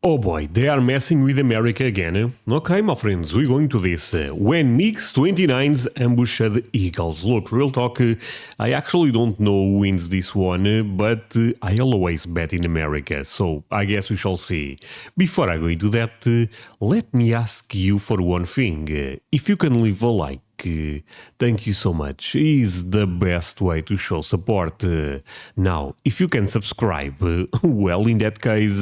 Oh boy, they are messing with America again. Okay, my friends, we're going to this. When MiG-29s ambushed Eagles. Look, real talk, I actually don't know who wins this one, but I always bet in America, so I guess we shall see. Before I go into that, let me ask you for one thing. If you can leave a like, thank you so much. Is the best way to show support. Now, if you can subscribe, well, in that case,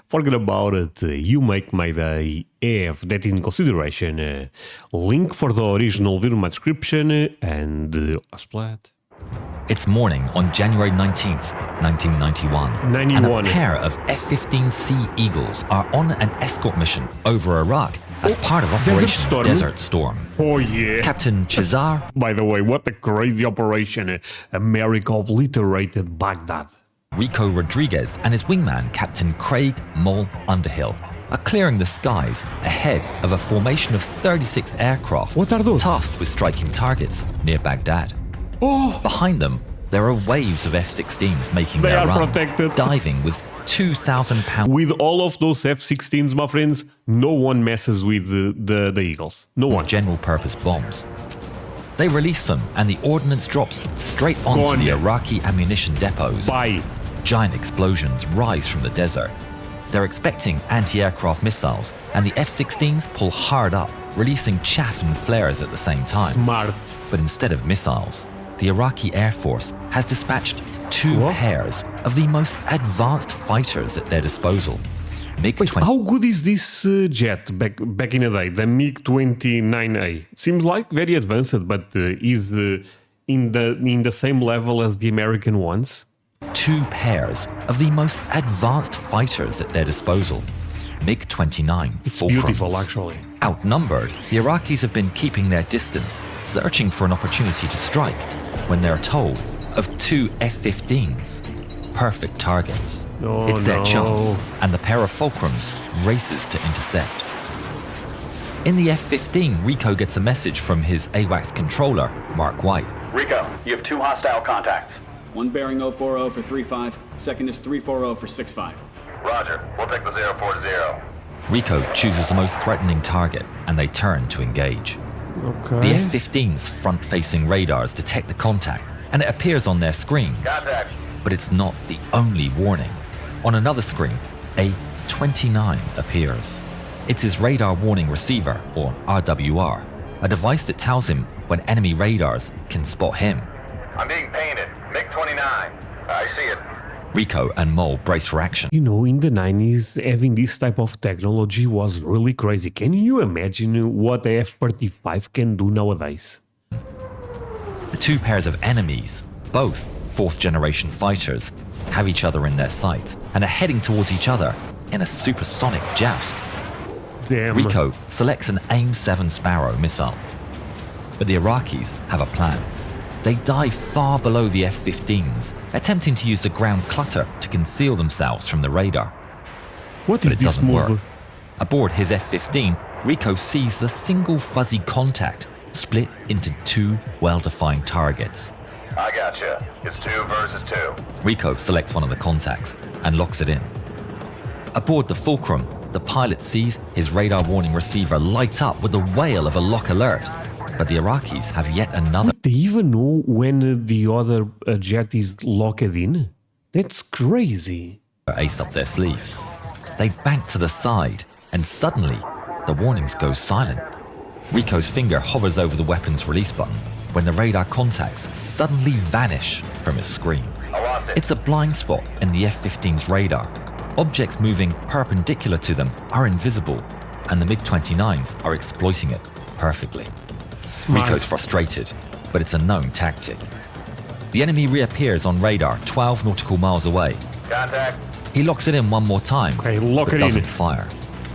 forget about it. You make my day. Have that in consideration. Link for the original video in my description, and let's play it. It's morning on January 19th, 1991. 91. And a pair of F-15C Eagles are on an escort mission over Iraq as part of Operation Desert Storm. Oh yeah. Captain Chizar. By the way, what a crazy operation. America obliterated Baghdad. Rico Rodriguez and his wingman, Captain Craig Mole Underhill, are clearing the skies ahead of a formation of 36 aircraft. What are those? Tasked with striking targets near Baghdad. Oh. Behind them, there are waves of F-16s making They their are runs, protected. diving with 2,000 pounds. With all of those F-16s, my friends, no one messes with the Eagles. No one. General purpose bombs. They release them and the ordnance drops straight onto the Iraqi ammunition depots. Bye. Giant explosions rise from the desert. They're expecting anti-aircraft missiles and the F-16s pull hard up, releasing chaff and flares at the same time. Smart. But instead of missiles, the Iraqi Air Force has dispatched two pairs of the most advanced fighters at their disposal. MiG-29. How good is this jet back in the day, the MiG-29A? Seems like very advanced, but is in the same level as the American ones? Two pairs of the most advanced fighters at their disposal. MiG-29 It's Fulcrums. beautiful, actually. Outnumbered, the Iraqis have been keeping their distance, searching for an opportunity to strike, when they're told of two F-15s. Perfect targets. Oh, it's their no. chance, and the pair of Fulcrums races to intercept. In the F-15, Rico gets a message from his AWACS controller, Mark White. Rico, you have two hostile contacts. One bearing 040 for 35, second is 340 for 65. Roger, we'll take the 040. Rico chooses the most threatening target, and they turn to engage. Okay. The F-15's front-facing radars detect the contact, and it appears on their screen. Contact. But it's not the only warning. On another screen, a 29 appears. It's his radar warning receiver, or RWR, a device that tells him when enemy radars can spot him. I'm being painted. MiG-29. I see it. Rico and Mole brace for action. You know, in the 90s, having this type of technology was really crazy. Can you imagine what the F-35 can do nowadays? The two pairs of enemies, both fourth-generation fighters, have each other in their sights and are heading towards each other in a supersonic joust. Damn. Rico selects an AIM-7 Sparrow missile. But the Iraqis have a plan. They dive far below the F-15s, attempting to use the ground clutter to conceal themselves from the radar. What But is it this doesn't move? work. Aboard his F-15, Rico sees the single fuzzy contact split into two well-defined targets. I gotcha. It's 2 versus 2. Rico selects one of the contacts and locks it in. Aboard the Fulcrum, the pilot sees his radar warning receiver light up with the wail of a lock alert. But the Iraqis have yet another. They even know when the other jet is locked in? That's crazy. Ace up their sleeve. They bank to the side, and suddenly, the warnings go silent. Rico's finger hovers over the weapon's release button when the radar contacts suddenly vanish from his screen. I lost it. It's a blind spot in the F-15's radar. Objects moving perpendicular to them are invisible, and the MiG-29s are exploiting it perfectly. Smart. Rico's frustrated, but it's a known tactic. The enemy reappears on radar 12 nautical miles away. Contact. He locks it in one more time, Okay, lock but it in. doesn't fire.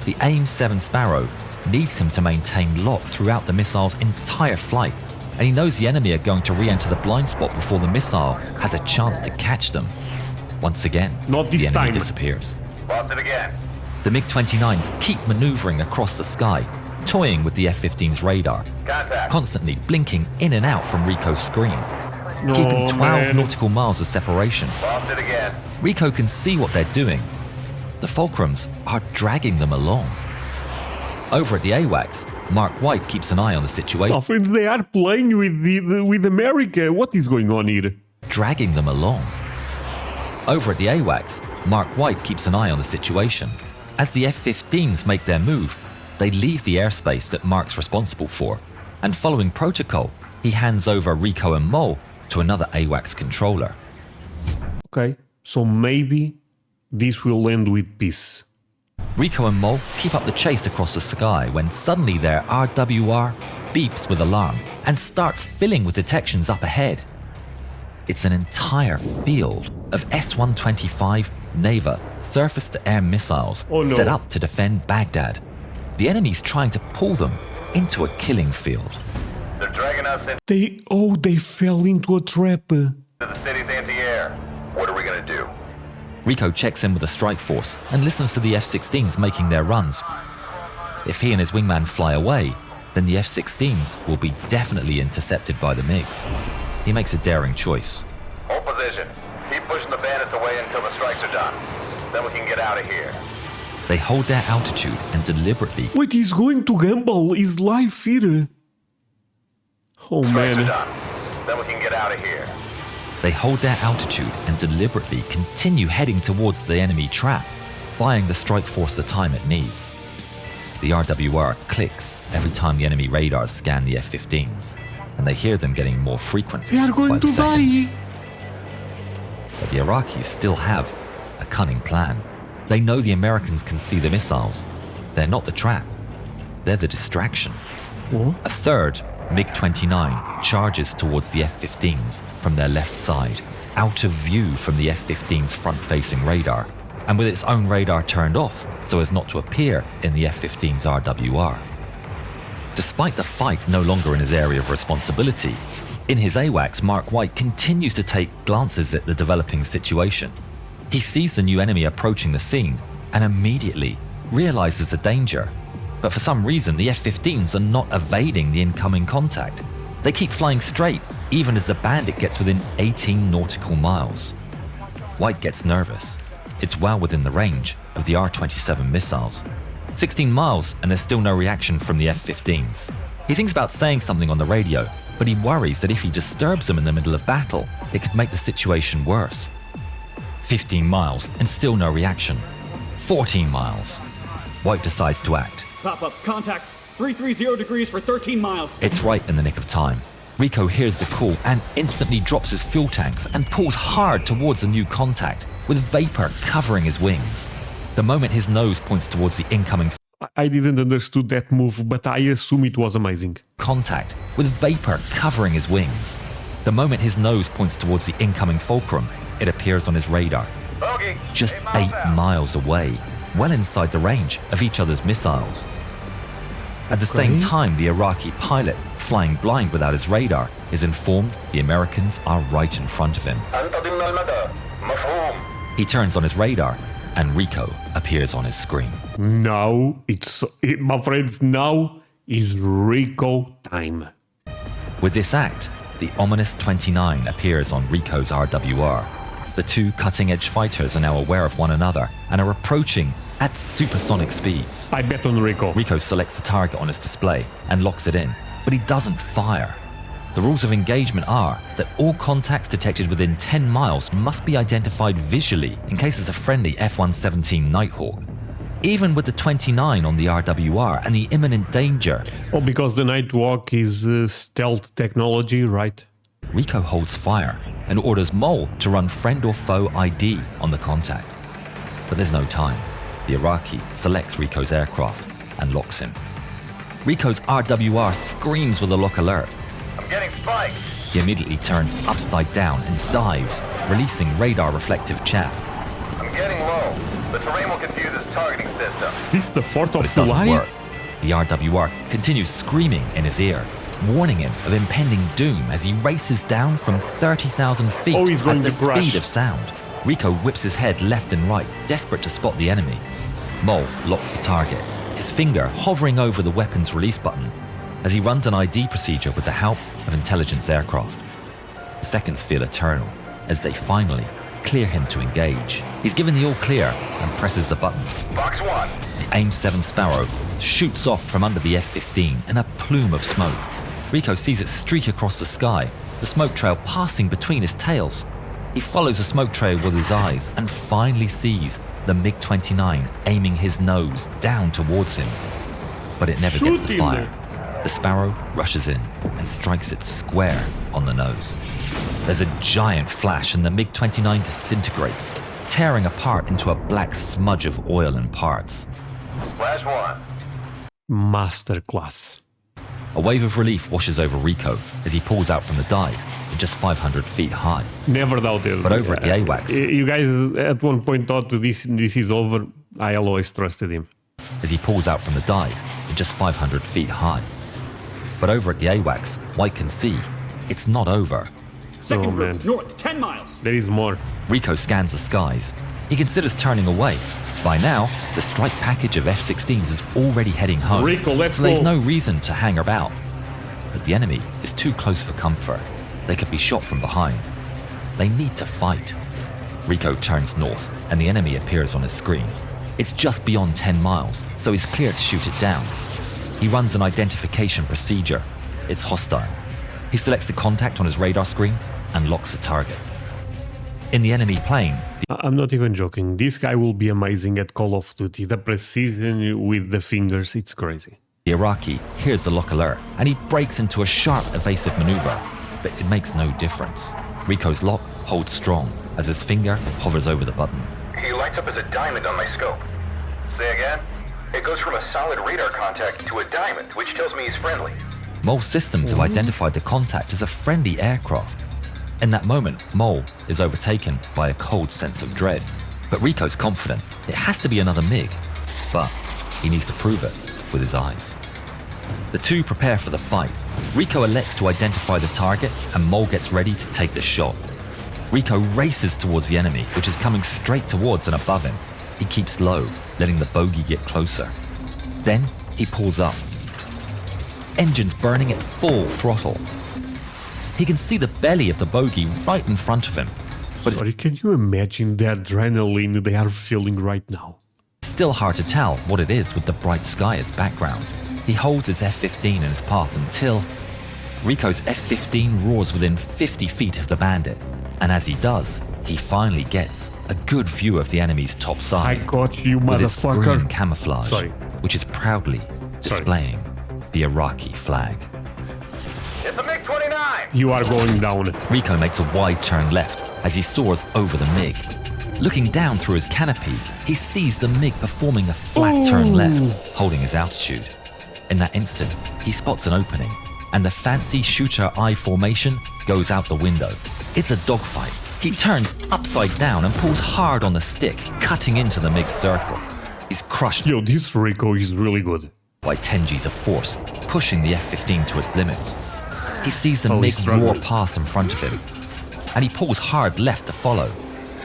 The AIM-7 Sparrow needs him to maintain lock throughout the missile's entire flight, and he knows the enemy are going to re-enter the blind spot before the missile has a chance to catch them. Once again, Not this the enemy time. disappears. Lost it again. The MiG-29s keep maneuvering across the sky, toying with the F-15's radar, Contact. constantly blinking in and out from Rico's screen, No, keeping 12 man. nautical miles of separation. Lost it again. Rico can see what they're doing, the Fulcrums are dragging them along. Over at the AWACS, Mark White keeps an eye on the situation. My friends, they are playing with America. What is going on here? Dragging them along. Over at the AWACS, Mark White keeps an eye on the situation. As the F-15s make their move, they leave the airspace that Mark's responsible for, and following protocol, he hands over Rico and Mole to another AWACS controller. Okay, so maybe this will end with peace. Rico and Mole keep up the chase across the sky when suddenly their RWR beeps with alarm and starts filling with detections up ahead. It's an entire field of S-125 Neva surface-to-air missiles set up to defend Baghdad. The enemy's trying to pull them into a killing field. They're dragging us into They fell into a trap. the city's anti-air. What are we gonna do? Rico checks in with the strike force and listens to the F-16s making their runs. If he and his wingman fly away, then the F-16s will be definitely intercepted by the MiGs. He makes a daring choice. Hold position. Keep pushing the bandits away until the strikes are done. Then we can get out of here. They hold their altitude and deliberately Wait, he's going to gamble his life here. Oh Strikes are man. done. Then we can get out of here. They hold their altitude and deliberately continue heading towards the enemy trap, buying the strike force the time it needs. The RWR clicks every time the enemy radars scan the F-15s, and they hear them getting more frequent. They are by going the to second. die. But the Iraqis still have a cunning plan. They know the Americans can see the missiles. They're not the trap. They're the distraction. What? A third MiG-29 charges towards the F-15s from their left side, out of view from the F-15's front-facing radar, and with its own radar turned off so as not to appear in the F-15's RWR. Despite the fight no longer in his area of responsibility, in his AWACS, Mark White continues to take glances at the developing situation. He sees the new enemy approaching the scene and immediately realizes the danger. But for some reason, the F-15s are not evading the incoming contact. They keep flying straight, even as the bandit gets within 18 nautical miles. White gets nervous. It's well within the range of the R-27 missiles. 16 miles and there's still no reaction from the F-15s. He thinks about saying something on the radio, but he worries that if he disturbs them in the middle of battle, it could make the situation worse. 15 miles and still no reaction. 14 miles. White decides to act. Pop-up, contacts, 330 degrees for 13 miles. It's right in the nick of time. Rico hears the call and instantly drops his fuel tanks and pulls hard towards the new contact, with vapor covering his wings. The moment his nose points towards the incoming I didn't understand that move, but I assume it was amazing. contact, with vapor covering his wings. The moment his nose points towards the incoming fulcrum, it appears on his radar, Bogey, just 8 8 miles away, well inside the range of each other's missiles. At the same time, the Iraqi pilot, flying blind without his radar, is informed the Americans are right in front of him. He turns on his radar, and Rico appears on his screen. Now my friends, now is Rico time. With this act, the ominous 29 appears on Rico's RWR. The two cutting-edge fighters are now aware of one another and are approaching at supersonic speeds. I bet on Rico. Rico selects the target on his display and locks it in, but he doesn't fire. The rules of engagement are that all contacts detected within 10 miles must be identified visually in case it's a friendly F-117 Nighthawk. Even with the 29 on the RWR and the imminent danger, Oh, because the Nightwalk is stealth technology, right? Rico holds fire and orders Mole to run friend or foe ID on the contact. But there's no time. The Iraqi selects Rico's aircraft and locks him. Rico's RWR screams with a lock alert. I'm getting spiked. He immediately turns upside down and dives, releasing radar reflective chaff. I'm getting low. The terrain will confuse his targeting system. This the 4th of But it doesn't July? work. The RWR continues screaming in his ear, warning him of impending doom as he races down from 30,000 feet Oh, he's going at the to crash. speed of sound. Rico whips his head left and right, desperate to spot the enemy. Mole locks the target, his finger hovering over the weapons release button as he runs an ID procedure with the help of intelligence aircraft. The seconds feel eternal as they finally clear him to engage. He's given the all clear and presses the button. Box 1. The AIM-7 Sparrow shoots off from under the F-15 in a plume of smoke. Rico sees it streak across the sky, the smoke trail passing between his tails. He follows the smoke trail with his eyes and finally sees the MiG-29 aiming his nose down towards him. But it never gets to fire. The Sparrow rushes in and strikes it square on the nose. There's a giant flash and the MiG-29 disintegrates, tearing apart into a black smudge of oil and parts. Splash 1. Masterclass. A wave of relief washes over Rico as he pulls out from the dive, just 500 feet high. Never doubted. But over at the AWACS, You guys at one point thought this is over. I always trusted him. as he pulls out from the dive, just 500 feet high. But over at the AWACS, White can see it's not over. Second man. group, north, 10 miles. There is more. Rico scans the skies. He considers turning away. By now, the strike package of F-16s is already heading home. Rico, let's so they've go. no reason to hang about. But the enemy is too close for comfort. They could be shot from behind. They need to fight. Rico turns north, and the enemy appears on his screen. It's just beyond 10 miles, so he's clear to shoot it down. He runs an identification procedure. It's hostile. He selects the contact on his radar screen and locks the target. In the enemy plane, I'm not even joking. This guy will be amazing at Call of Duty. The precision with the fingers, it's crazy. the Iraqi hears the lock alert and he breaks into a sharp evasive maneuver, but it makes no difference. Rico's lock holds strong as his finger hovers over the button. He lights up as a diamond on my scope. Say again? It goes from a solid radar contact to a diamond, which tells me he's friendly. Mole Systems have identified the contact as a friendly aircraft. In that moment, Mole is overtaken by a cold sense of dread. But Rico's confident it has to be another MiG, but he needs to prove it with his eyes. The two prepare for the fight. Rico elects to identify the target and Mole gets ready to take the shot. Rico races towards the enemy, which is coming straight towards and above him. He keeps low, letting the bogey get closer. Then he pulls up. Engines burning at full throttle. He can see the belly of the bogey right in front of him, but it's Sorry, can you imagine the adrenaline they are feeling right now? still hard to tell what it is with the bright sky as background. He holds his F-15 in his path until Rico's F-15 roars within 50 feet of the bandit, and as he does, he finally gets a good view of the enemy's top I side got you, with its green motherfucker. camouflage, Sorry. which is proudly displaying the Iraqi flag. It's a MiG-29! You are going down. Rico makes a wide turn left as he soars over the MiG. Looking down through his canopy, he sees the MiG performing a flat turn left, holding his altitude. In that instant, he spots an opening, and the fancy shooter eye formation goes out the window. It's a dogfight. He turns upside down and pulls hard on the stick, cutting into the MiG's circle. He's crushed Yo, this Rico is really good. by 10 Gs of force, pushing the F-15 to its limits. He sees the Oh, MiG he's struggling. roar past in front of him, and he pulls hard left to follow.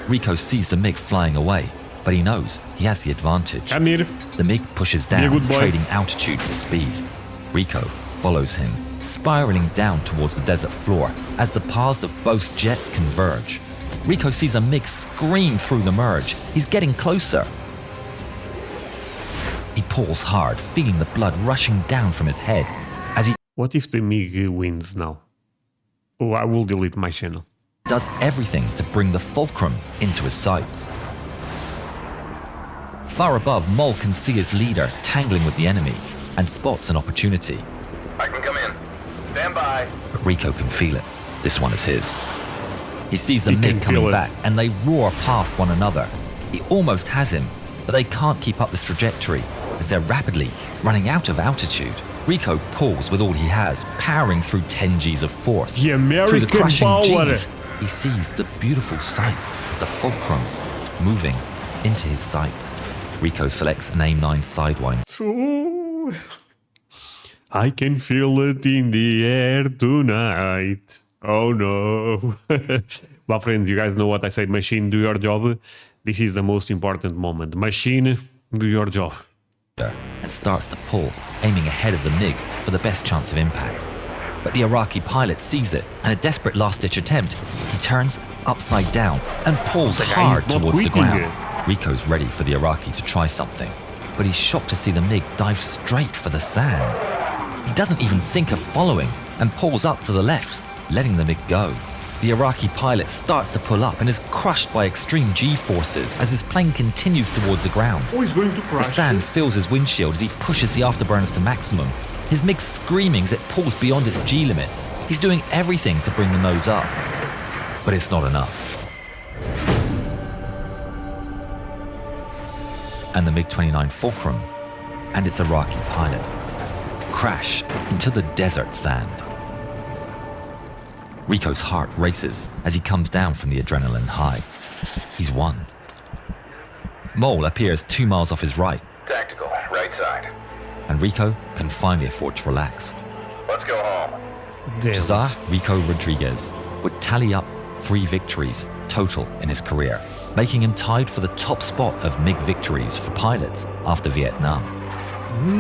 Rico sees the MiG flying away, but he knows he has the advantage. Come here. The MiG pushes Be a down, good boy. trading altitude for speed. Rico follows him, spiraling down towards the desert floor as the paths of both jets converge. Rico sees a MiG scream through the merge. He's getting closer. He pulls hard, feeling the blood rushing down from his head as he What if the MiG wins now? Oh, I will delete my channel. does everything to bring the fulcrum into his sights. Far above, Mole can see his leader tangling with the enemy and spots an opportunity. I can come in. Stand by. But Rico can feel it. This one is his. He sees the He can MiG feel coming it. back and they roar past one another. He almost has him, but they can't keep up this trajectory as they're rapidly running out of altitude. Rico pulls with all he has, powering through 10 Gs of force. The Through the American crushing power. Gs, he sees the beautiful sight of the fulcrum moving into his sights. Rico selects an AIM-9 Sidewinder. So, I can feel it in the air tonight. Oh no. Well, friends, you guys know what I say. Machine, do your job. This is the most important moment. Machine, do your job. And starts to pull, aiming ahead of the MiG for the best chance of impact. But the Iraqi pilot sees it, and a desperate last-ditch attempt, he turns upside down and pulls The guy is hard not towards the quitting ground. it. Rico's ready for the Iraqi to try something, but he's shocked to see the MiG dive straight for the sand. He doesn't even think of following and pulls up to the left, letting the MiG go. The Iraqi pilot starts to pull up and is crushed by extreme G-forces as his plane continues towards the ground. Oh, he's going to The crash. sand fills his windshield as he pushes the afterburners to maximum. His MiG screaming as it pulls beyond its G limits. He's doing everything to bring the nose up, but it's not enough. And the MiG-29 Fulcrum and its Iraqi pilot crash into the desert sand. Rico's heart races as he comes down from the adrenaline high. He's won. Mole appears 2 miles off his right, Tactical, right side. and Rico can finally afford to relax. Let's go home. Damn. José Rico Rodriguez would tally up 3 victories total in his career, making him tied for the top spot of MiG victories for pilots after Vietnam.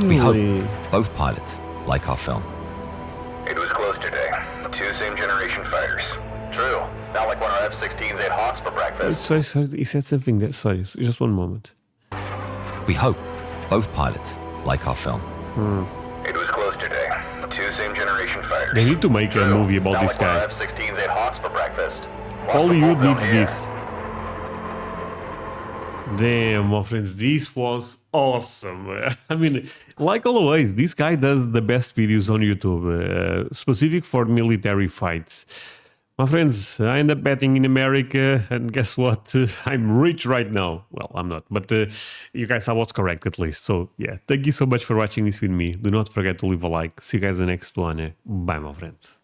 We Really? hope both pilots like our film. It was close today. 2 same-generation fighters. True. Not like when our F-16s ate Hawks for breakfast. Sorry, he said something that. Sorry, just one moment. We hope both pilots like our film. It was close today. 2 same-generation fighters. They need to make a True. movie about Not this like when our guy. F-16s ate Hawks for breakfast. Watch the Hollywood full needs film here. this. Damn, my friends, this was awesome. I mean, like always, this guy does the best videos on YouTube, specific for military fights. My friends, I end up betting in America, and guess what? I'm rich right now. Well, I'm not, but you guys, I was correct at least. So, yeah, thank you so much for watching this with me. Do not forget to leave a like. See you guys in the next one. Bye, my friends.